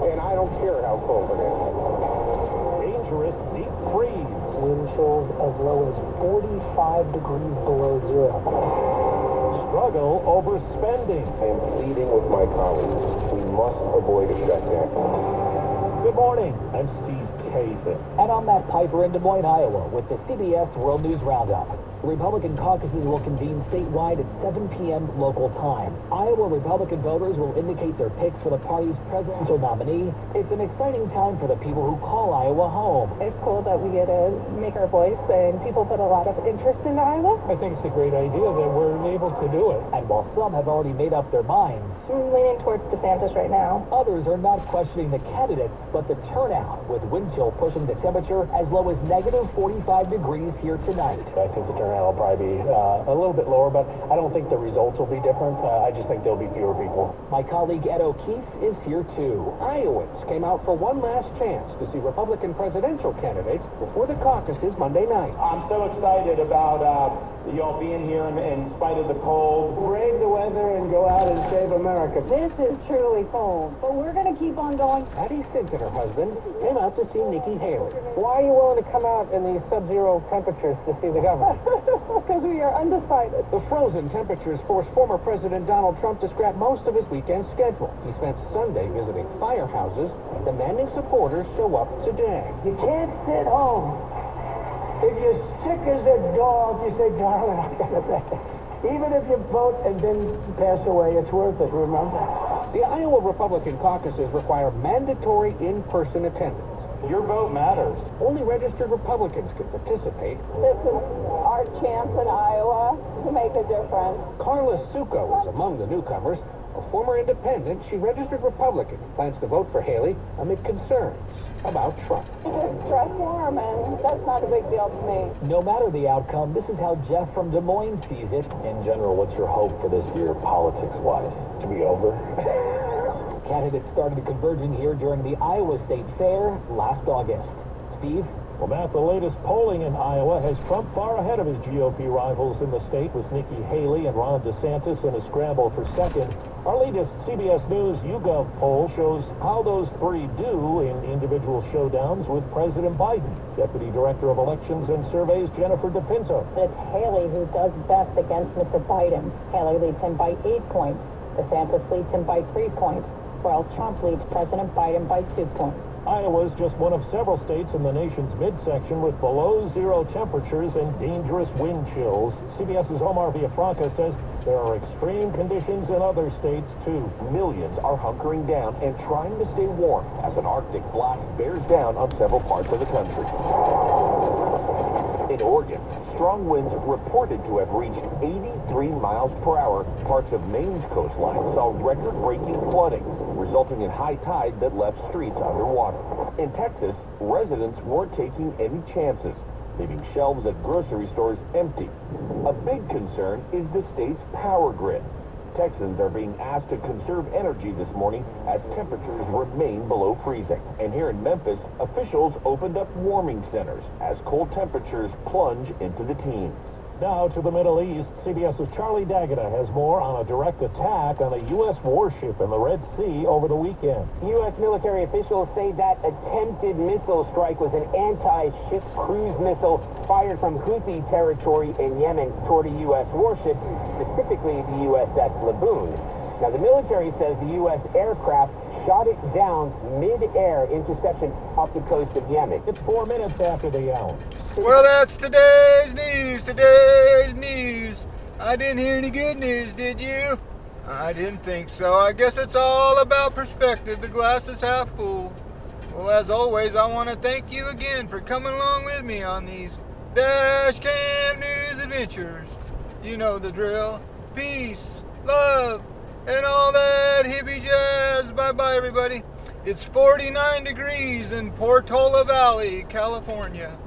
and I don't care how cold it is. Dangerous deep freeze. Wind chills as low as 45 degrees below zero. Struggle over spending. I am pleading with my colleagues. We must avoid a shutdown. Good morning. I'm Steve Kazin. And I'm Matt Piper in Des Moines, Iowa, with the CBS World News Roundup. The Republican caucuses will convene statewide at 7 p.m. local time. Iowa Republican voters will indicate their picks for the party's presidential nominee. It's an exciting time for the people who call Iowa home. It's cool that we get to make our voice, and people put a lot of interest in Iowa. I think it's a great idea that we're able to do it. And while some have already made up their minds, I'm leaning towards DeSantis right now. others are not questioning the candidate, but the turnout, with wind chill pushing the temperature as low as negative 45 degrees here tonight. I think the turnout will probably be a little bit lower, but I don't think the results will be different. I just think there'll be fewer people. My colleague Ed O'Keefe is here too. Iowans came out for one last chance to see Republican presidential candidates before the caucuses Monday night. I'm so excited about y'all being here in spite of the cold. Brave the weather and go out and save America. This is truly cold, but we're going to keep on going. Patty Simpson, her husband, came out to see Nikki Haley. Why are you willing to come out in these sub-zero temperatures to see the governor? Because we are undecided. The frozen temperatures forced former President Donald Trump to scrap most of his weekend schedule. He spent Sunday visiting firehouses and demanding supporters show up today. You can't sit home. If you're sick as a dog, you say, darling, I gotta bed. Even if you vote and then pass away, it's worth it, remember? The Iowa Republican caucuses require mandatory in-person attendance. Your vote matters. Only registered Republicans can participate. This is our chance in Iowa to make a difference. Carla Succo is among the newcomers. A former independent, she registered Republican and plans to vote for Haley amid concerns about Trump. Just dress warm, and that's not a big deal to me. No matter the outcome, this is how Jeff from Des Moines sees it. In general, what's your hope for this year, politics-wise? To be over? Candidates started converging here during the Iowa State Fair last August. Steve? Well, Matt, the latest polling in Iowa has Trump far ahead of his GOP rivals in the state, with Nikki Haley and Ron DeSantis in a scramble for second. Our latest CBS News YouGov poll shows how those three do in individual showdowns with President Biden. Deputy Director of Elections and Surveys Jennifer DePinto. It's Haley who does best against Mr. Biden. Haley leads him by 8 points. DeSantis leads him by 3 points, while Trump leads President Biden by 2 points. Iowa is just one of several states in the nation's midsection with below-zero temperatures and dangerous wind chills. CBS's Omar Villafranca says there are extreme conditions in other states, too. Millions are hunkering down and trying to stay warm as an Arctic blast bears down on several parts of the country. In Oregon, strong winds reported to have reached 83 miles per hour. Parts of Maine's coastline saw record-breaking flooding, resulting in high tide that left streets underwater. In Texas, residents weren't taking any chances, leaving shelves at grocery stores empty. A big concern is the state's power grid. Texans are being asked to conserve energy this morning as temperatures remain below freezing. And here in Memphis, officials opened up warming centers as cold temperatures plunge into the teens. Now to the Middle East, CBS's Charlie D'Agata has more on a direct attack on a U.S. warship in the Red Sea over the weekend. U.S. military officials say that attempted missile strike was an anti-ship cruise missile fired from Houthi territory in Yemen toward a U.S. warship, specifically the USS Laboon. Now, the military says the U.S. aircraft shot it down mid-air interception off the coast of Yemen. It's 4 minutes after the hour. Well, that's today's news. I didn't hear any good news, did you? I didn't think so. I guess it's all about perspective. The glass is half full. Well, as always, I want to thank you again for coming along with me on these Dash Cam News adventures. You know the drill. Peace, love, and all that hippie jazz. Bye-bye, everybody. It's 49 degrees in Portola Valley, California.